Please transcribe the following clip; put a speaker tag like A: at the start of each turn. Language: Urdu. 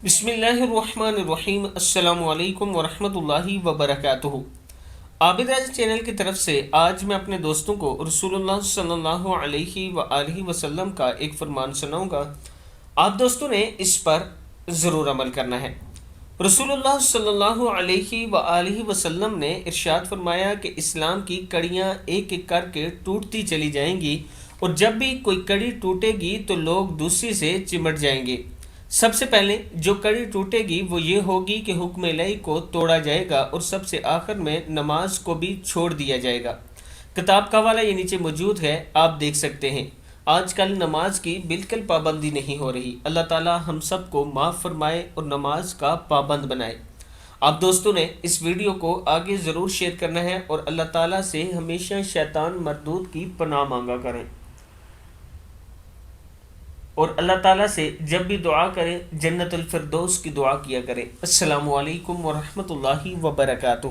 A: بسم اللہ الرحمن الرحیم۔ السلام علیکم ورحمۃ اللہ وبرکاتہ۔ عابد راج چینل کی طرف سے آج میں اپنے دوستوں کو رسول اللہ صلی اللہ علیہ وآلہ وسلم کا ایک فرمان سناؤں گا۔ آپ دوستوں نے اس پر ضرور عمل کرنا ہے۔ رسول اللہ صلی اللہ علیہ وآلہ وسلم نے ارشاد فرمایا کہ اسلام کی کڑیاں ایک ایک کر کے ٹوٹتی چلی جائیں گی، اور جب بھی کوئی کڑی ٹوٹے گی تو لوگ دوسری سے چمٹ جائیں گے۔ سب سے پہلے جو کڑی ٹوٹے گی وہ یہ ہوگی کہ حکم الہی کو توڑا جائے گا، اور سب سے آخر میں نماز کو بھی چھوڑ دیا جائے گا۔ کتاب کا حوالہ یہ نیچے موجود ہے، آپ دیکھ سکتے ہیں۔ آج کل نماز کی بالکل پابندی نہیں ہو رہی۔ اللہ تعالی ہم سب کو معاف فرمائے اور نماز کا پابند بنائے۔ آپ دوستوں نے اس ویڈیو کو آگے ضرور شیئر کرنا ہے، اور اللہ تعالیٰ سے ہمیشہ شیطان مردود کی پناہ مانگا کریں، اور اللہ تعالیٰ سے جب بھی دعا کریں جنت الفردوس کی دعا کیا کریں۔ السلام علیکم ورحمۃ اللہ وبرکاتہ۔